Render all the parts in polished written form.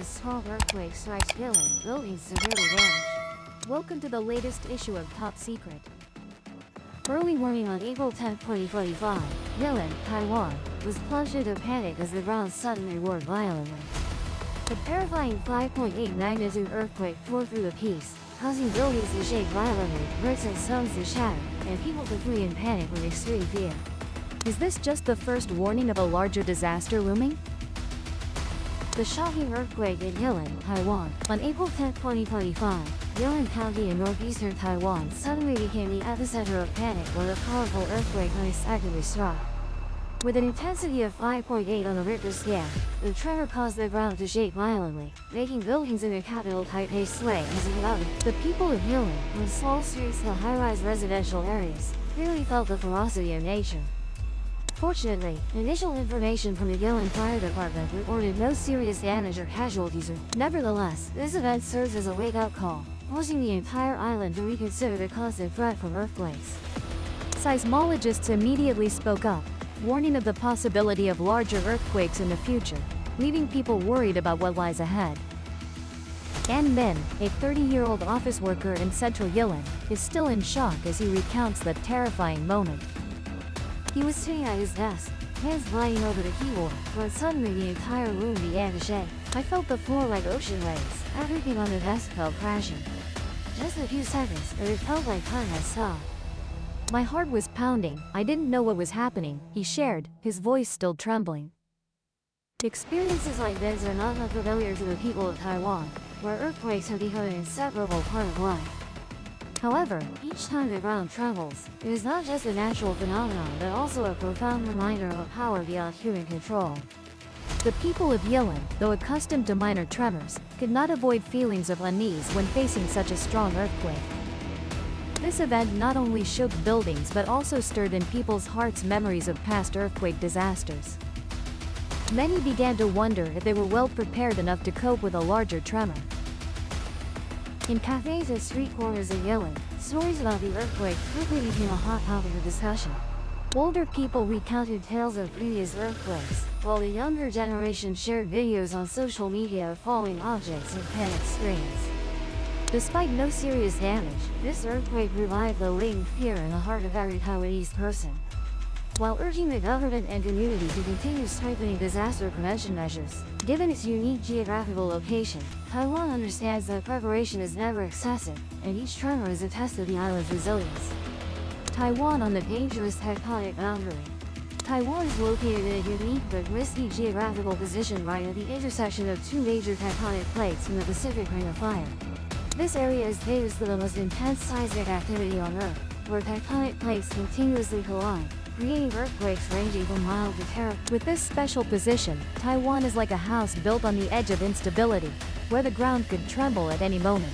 a small earthquake strikes Yilan, buildings severely damaged. Welcome to the latest issue of Top Secret. Early morning on April 10, 2025, Yilan, Taiwan, was plunged into panic as the ground suddenly roared violently. A terrifying 5.8 magnitude earthquake tore through the piece, causing buildings to shake violently, bricks and stones to shatter, and people to flee in panic with extreme fear. Is this just the first warning of a larger disaster looming? The shocking earthquake in Yilan, Taiwan, on April 10, 2025, Yilan County in northeastern Taiwan suddenly became the epicenter of panic when a powerful earthquake unexpectedly struck. With an intensity of 5.8 on the Richter scale, the tremor caused the ground to shake violently, making buildings in the capital Taipei sway as it routed. The people of Yilan, from small streets to high-rise residential areas, clearly felt the ferocity of nature. Fortunately, initial information from the Yilan Fire Department reported no serious damage or casualties. Nevertheless, this event serves as a wake-up call, forcing the entire island to reconsider the constant threat from earthquakes. Seismologists immediately spoke up, warning of the possibility of larger earthquakes in the future, leaving people worried about what lies ahead. An Min, a 30-year-old office worker in central Yilan, is still in shock as he recounts the terrifying moment. He was sitting at his desk, hands lying over the keyboard, when suddenly the entire room began to shake. I felt the floor like ocean waves. Everything on the desk fell crashing. Just a few seconds, and it felt like time had stopped. My heart was pounding. I didn't know what was happening, he shared, his voice still trembling. Experiences like this are not unfamiliar to the people of Taiwan, where earthquakes have become an inseparable part of life. However, each time the ground trembles, it is not just a natural phenomenon but also a profound reminder of a power beyond human control. The people of Yilan, though accustomed to minor tremors, could not avoid feelings of unease when facing such a strong earthquake. This event not only shook buildings but also stirred in people's hearts memories of past earthquake disasters. Many began to wonder if they were well prepared enough to cope with a larger tremor. In cafes and street corners in Yilan, stories about the earthquake quickly became a hot topic of discussion. Older people recounted tales of previous earthquakes, while the younger generation shared videos on social media of falling objects and panicked screams. Despite no serious damage, this earthquake revived the latent fear in the heart of every Taiwanese person. While urging the government and community to continue strengthening disaster prevention measures, given its unique geographical location, Taiwan understands that preparation is never excessive, and each tremor is a test of the island's resilience. Taiwan on the dangerous tectonic boundary. Taiwan is located in a unique but risky geographical position right at the intersection of two major tectonic plates in the Pacific Ring of Fire. This area is famous for the most intense seismic activity on Earth, where tectonic plates continuously collide, creating earthquakes ranging from mild to terrible. With this special position, Taiwan is like a house built on the edge of instability, where the ground could tremble at any moment.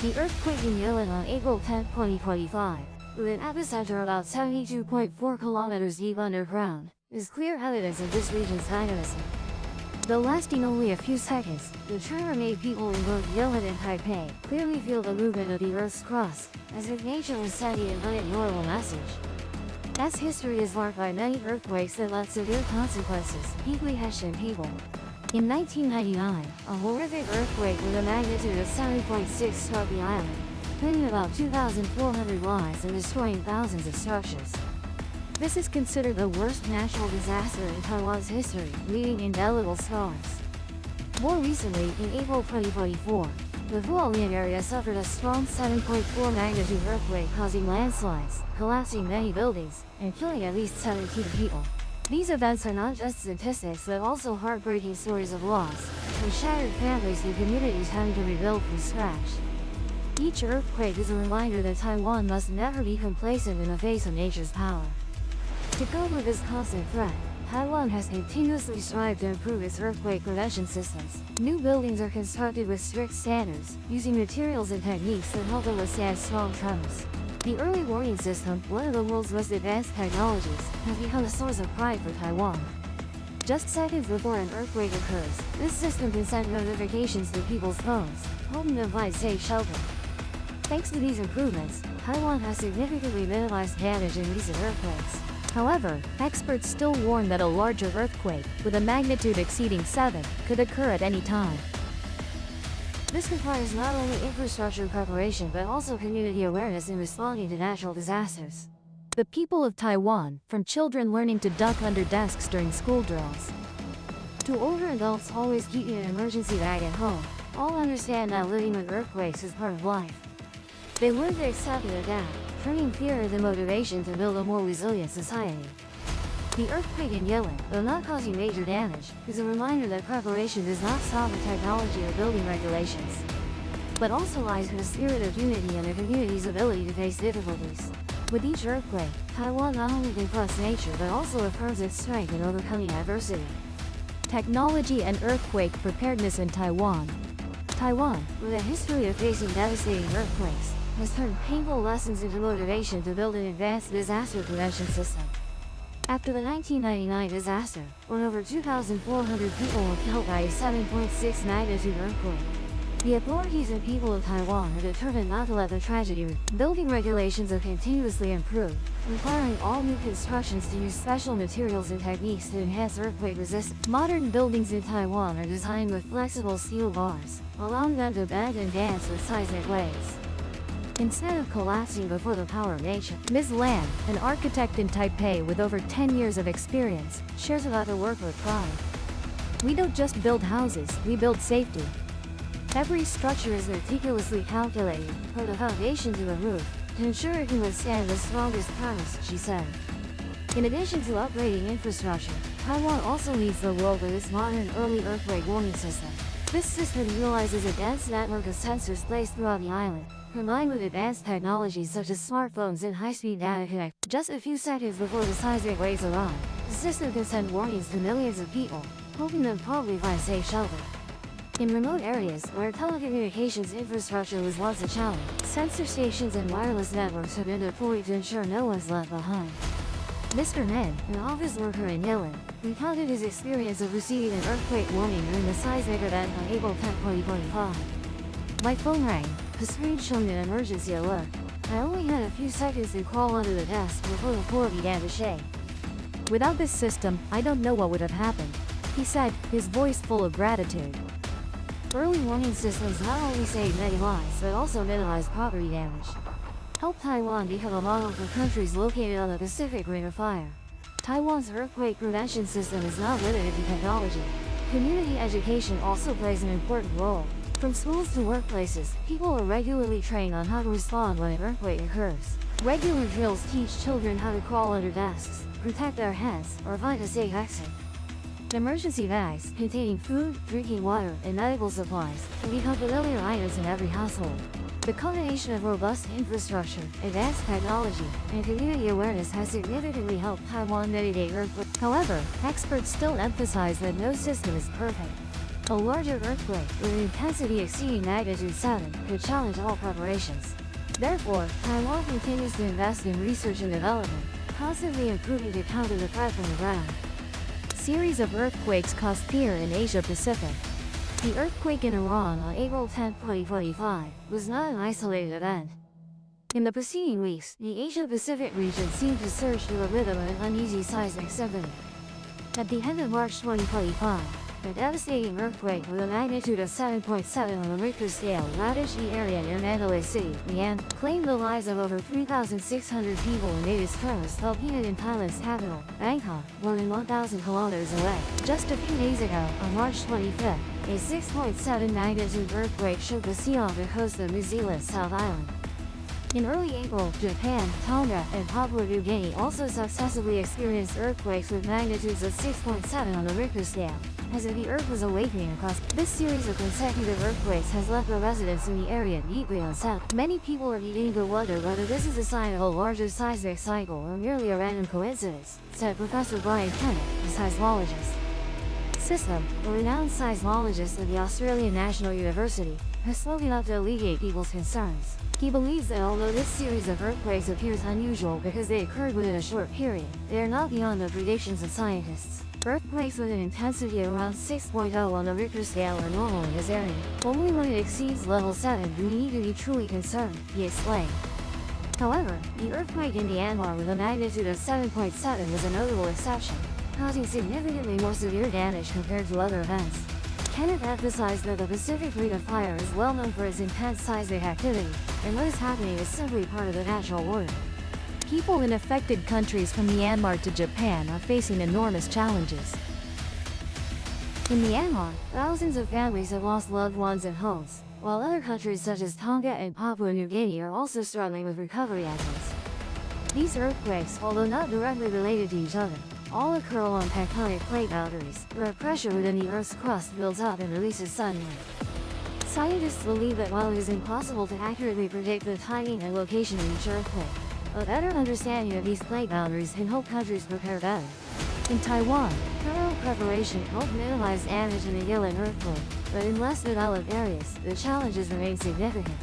The earthquake in Yilan on April 10, 2025, with an epicenter about 72.4 kilometers deep underground, is clear evidence of this region's dynamism. Though lasting only a few seconds, the tremor made people in both Yilan and Taipei clearly feel the movement of the Earth's crust, as if nature was sending an unignorable message. As history is marked by many earthquakes that left severe consequences, deeply etched in people. In 1999, a horrific earthquake with a magnitude of 7.6 struck the island, claiming about 2,400 lives and destroying thousands of structures. This is considered the worst natural disaster in Taiwan's history, leaving indelible scars. More recently, in April 2024, the Hualien area suffered a strong 7.4 magnitude earthquake causing landslides, collapsing many buildings, and killing at least 17 people. These events are not just statistics but also heartbreaking stories of loss, from shattered families to communities having to rebuild from scratch. Each earthquake is a reminder that Taiwan must never be complacent in the face of nature's power. To cope with this constant threat, Taiwan has continuously strived to improve its earthquake prevention systems. New buildings are constructed with strict standards, using materials and techniques that help them withstand strong tremors. The early warning system, one of the world's most advanced technologies, has become a source of pride for Taiwan. Just seconds before an earthquake occurs, this system can send notifications to people's phones, helping them find safe shelter. Thanks to these improvements, Taiwan has significantly minimized damage in recent earthquakes. However, experts still warn that a larger earthquake, with a magnitude exceeding 7, could occur at any time. This requires not only infrastructure preparation but also community awareness in responding to natural disasters. The people of Taiwan, from children learning to duck under desks during school drills, to older adults always keeping an emergency bag at home, all understand that living with earthquakes is part of life. They learn to accept and adapt, turning fear into motivation to build a more resilient society. The earthquake in Yilan, though not causing major damage, is a reminder that preparation does not stop with technology or building regulations, but also lies in the spirit of unity and the community's ability to face difficulties. With each earthquake, Taiwan not only confronts nature but also affirms its strength in overcoming adversity. Technology and earthquake preparedness in Taiwan. Taiwan, with a history of facing devastating earthquakes, has turned painful lessons into motivation to build an advanced disaster prevention system. After the 1999 disaster, when over 2,400 people were killed by a 7.6 magnitude earthquake, the authorities and people of Taiwan are determined not to let the tragedy. Building regulations have continuously improved, requiring all new constructions to use special materials and techniques to enhance earthquake resistance. Modern buildings in Taiwan are designed with flexible steel bars, allowing them to bend and dance with seismic waves, instead of collapsing before the power of nature. Ms. Lan, an architect in Taipei with over 10 years of experience, shares about her work with pride. "We don't just build houses, we build safety. Every structure is meticulously calculated, from the foundation to the roof, to ensure it can withstand the strongest tremors," she said. In addition to upgrading infrastructure, Taiwan also leads the world with its modern early earthquake warning system. This system utilizes a dense network of sensors placed throughout the island, combined with advanced technologies such as smartphones and high-speed data connect. Just a few seconds before the seismic waves arrive, the system can send warnings to millions of people, hoping them promptly find safe shelter. In remote areas where telecommunications infrastructure was once a challenge, sensor stations and wireless networks have been deployed to ensure no one's left behind. Mr. Nen, an office worker in Yilan, recounted his experience of receiving an earthquake warning during the seismic event on April 10, 2025. "My phone rang, the screen showed an emergency alert. I only had a few seconds to crawl under the desk before the floor began to shake. Without this system, I don't know what would have happened," he said, his voice full of gratitude. Early warning systems not only save many lives but also minimize property damage. Help Taiwan become a model for countries located on the Pacific Ring of Fire. Taiwan's earthquake prevention system is not limited to technology. Community education also plays an important role. From schools to workplaces, people are regularly trained on how to respond when an earthquake occurs. Regular drills teach children how to crawl under desks, protect their heads, or find a safe exit. Emergency bags, containing food, drinking water, and medical supplies, have become familiar items in every household. The combination of robust infrastructure, advanced technology, and community awareness has significantly helped Taiwan mitigate earthquakes. However, experts still emphasize that no system is perfect. A larger earthquake, with an intensity exceeding magnitude 7, could challenge all preparations. Therefore, Taiwan continues to invest in research and development, constantly improving to counter the threat from the ground. Series of earthquakes cause fear in Asia Pacific. The earthquake in Iran on April 10, 2025, was not an isolated event. In the preceding weeks, the Asia Pacific region seemed to surge to the rhythm of an uneasy seismic symphony. At the end of March 2025, a devastating earthquake with a magnitude of 7.7 on the Richter scale ravaged the area near Mandalay City, Yilan, claimed the lives of over 3,600 people and made its tremors felt even in Thailand's capital, Bangkok, more than 1,000 kilometers away. Just a few days ago, on March 25th, a 6.7 magnitude earthquake shook the sea off the coast of New Zealand's South Island. In early April, Japan, Tonga, and Papua New Guinea also successively experienced earthquakes with magnitudes of 6.7 on the Richter scale, as if the Earth was awakening across. This series of consecutive earthquakes has left the residents in the area deeply unsettled. Many people are beginning to wonder whether this is a sign of a larger seismic cycle or merely a random coincidence, said Professor Brian Kennett, a seismologist. System, a renowned seismologist at the Australian National University, has spoken up to alleviate people's concerns. He believes that although this series of earthquakes appears unusual because they occurred within a short period, they are not beyond the predictions of scientists. Earthquakes with an intensity of around 6.0 on the Richter scale are normal in this area. Only when it exceeds level 7 do we need to be truly concerned, he explained. However, the earthquake in Myanmar with a magnitude of 7.7 was a notable exception, causing significantly more severe damage compared to other events. Kenneth emphasized that the Pacific Ring of Fire is well known for its intense seismic activity, and what is happening is simply part of the natural order. People in affected countries from Myanmar to Japan are facing enormous challenges. In Myanmar, thousands of families have lost loved ones and homes, while other countries such as Tonga and Papua New Guinea are also struggling with recovery efforts. These earthquakes, although not directly related to each other, all occur along tectonic plate boundaries, where pressure within the Earth's crust builds up and releases suddenly. Scientists believe that while it is impossible to accurately predict the timing and location of each earthquake, a better understanding of these plate boundaries can help countries prepare better. In Taiwan, thorough preparation helped minimize damage in the Yilan earthquake, but in less developed areas, the challenges remain significant.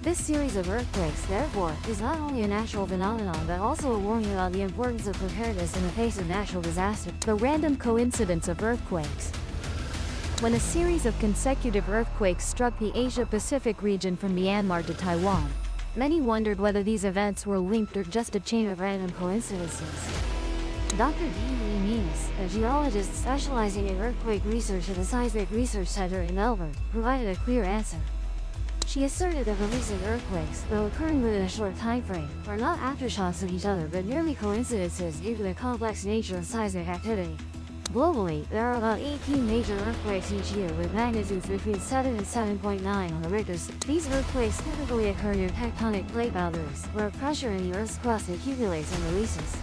This series of earthquakes, therefore, is not only a natural phenomenon but also a warning about the importance of preparedness in the face of natural disaster. The random coincidence of earthquakes. When a series of consecutive earthquakes struck the Asia-Pacific region from Myanmar to Taiwan, many wondered whether these events were linked or just a chain of random coincidences. Dr. Yilan, a geologist specializing in earthquake research at the Seismic Research Center in Melbourne, provided a clear answer. She asserted that the recent earthquakes, though occurring within a short time frame, are not aftershocks of each other but merely coincidences due to the complex nature of seismic activity. Globally, there are about 18 major earthquakes each year with magnitudes between 7 and 7.9 on the Richter scale. These earthquakes typically occur near tectonic plate boundaries, where pressure in the Earth's crust accumulates and releases.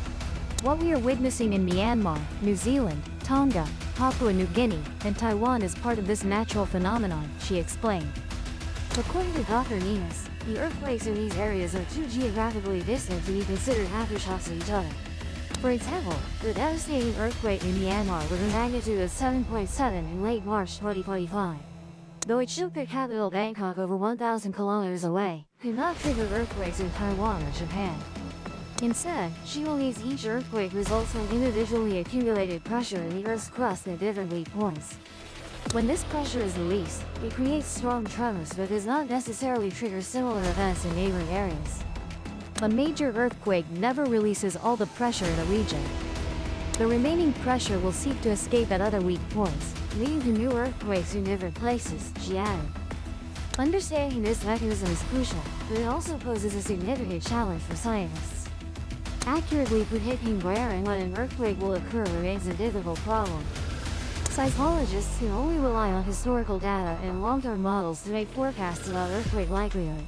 What we are witnessing in Myanmar, New Zealand, Tonga, Papua New Guinea, and Taiwan is part of this natural phenomenon, she explained. According to Dr. Nines, the earthquakes in these areas are too geographically distant to be considered aftershocks of each other. For example, the devastating earthquake in Myanmar with a magnitude of 7.7 in late March 2025, though it shook the capital Bangkok over 1,000 kilometers away, could not trigger earthquakes in Taiwan or Japan. Instead, she believes each earthquake results from individually accumulated pressure in the Earth's crust at different weak points. When this pressure is released, it creates strong tremors but does not necessarily trigger similar events in neighboring areas. A major earthquake never releases all the pressure in a region. The remaining pressure will seek to escape at other weak points, leading to new earthquakes in different places, she added. Understanding this mechanism is crucial, but it also poses a significant challenge for scientists. Accurately predicting where and when an earthquake will occur remains a difficult problem. Seismologists can only rely on historical data and long-term models to make forecasts about earthquake likelihood.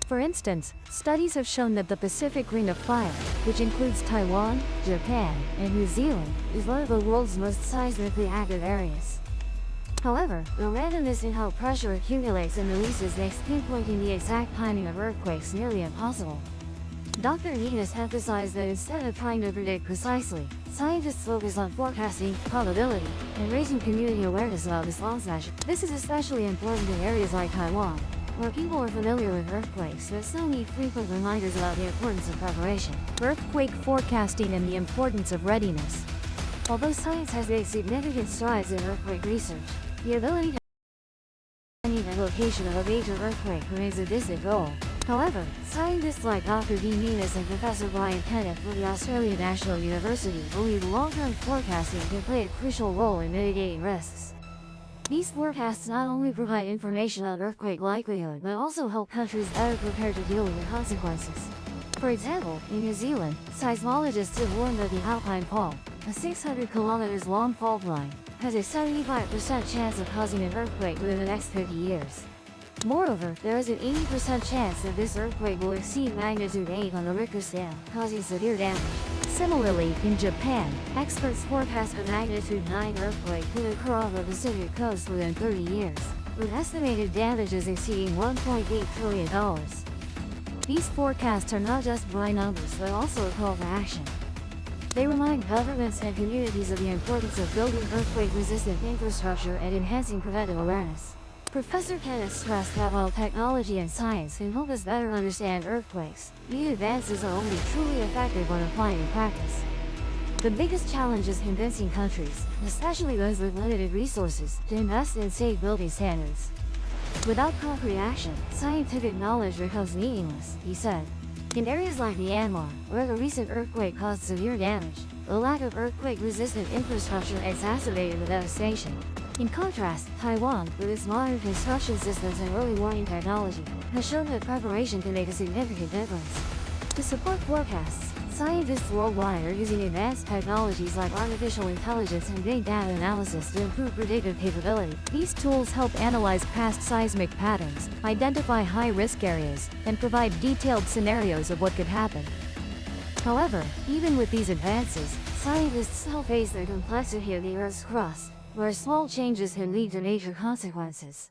For instance, studies have shown that the Pacific Ring of Fire, which includes Taiwan, Japan, and New Zealand, is one of the world's most seismically active areas. However, the randomness in how pressure accumulates and releases makes pinpointing the exact timing of earthquakes nearly impossible. Dr. Nines emphasized that instead of trying to predict precisely, scientists focus on forecasting, probability, and raising community awareness about this long-session. This is especially important in areas like Taiwan, where people are familiar with earthquakes but still need frequent reminders about the importance of preparation. Earthquake forecasting and the importance of readiness. Although science has made significant strides in earthquake research, the ability to timing and location of a major earthquake remains a distant goal. However, scientists like Dr. D. Nines and Professor Brian Kenneth from the Australian National University believe long-term forecasting can play a crucial role in mitigating risks. These forecasts not only provide information on earthquake likelihood but also help countries better prepare to deal with the consequences. For example, in New Zealand, seismologists have warned that the Alpine Fault, a 600 kilometers long fault line, has a 75% chance of causing an earthquake within the next 50 years. Moreover, there is an 80% chance that this earthquake will exceed magnitude 8 on the Richter scale, causing severe damage. Similarly, in Japan, experts forecast a magnitude 9 earthquake could occur off the Pacific coast within 30 years, with estimated damages exceeding $1.8 trillion. These forecasts are not just dry numbers but also a call to action. They remind governments and communities of the importance of building earthquake-resistant infrastructure and enhancing preventive awareness. Professor Kenneth stressed that while technology and science can help us better understand earthquakes, these advances are only truly effective when applied in practice. The biggest challenge is convincing countries, especially those with limited resources, to invest in safe building standards. Without concrete action, scientific knowledge becomes meaningless, he said. In areas like Myanmar, where the recent earthquake caused severe damage, the lack of earthquake-resistant infrastructure exacerbated the devastation. In contrast, Taiwan, with its modern construction systems and early warning technology, has shown that preparation can make a significant difference. To support forecasts, scientists worldwide are using advanced technologies like artificial intelligence and big data analysis to improve predictive capability. These tools help analyze past seismic patterns, identify high-risk areas, and provide detailed scenarios of what could happen. However, even with these advances, scientists still face the complexity of the Earth's crust, where small changes can lead to major consequences.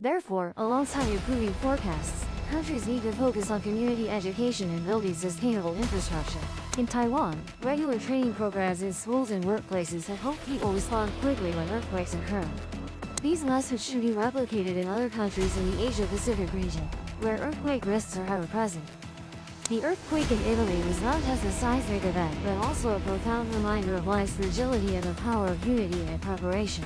Therefore, alongside improving forecasts, countries need to focus on community education and building sustainable infrastructure. In Taiwan, regular training programs in schools and workplaces have helped people respond quickly when earthquakes occur. These lessons should be replicated in other countries in the Asia-Pacific region, where earthquake risks are ever present. The earthquake in Italy was not just a seismic event, but also a profound reminder of life's fragility and the power of unity and preparation.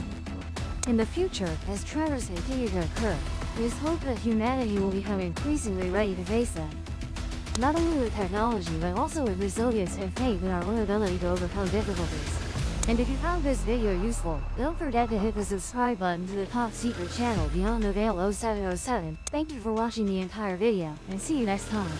In the future, as tremors continue to occur, there is hope that humanity will become increasingly ready to face them. Not only with technology, but also with resilience and faith in our own ability to overcome difficulties. And if you found this video useful, don't forget to hit the subscribe button to the Top Secret channel Beyond the Veil 0707. Thank you for watching the entire video, and see you next time.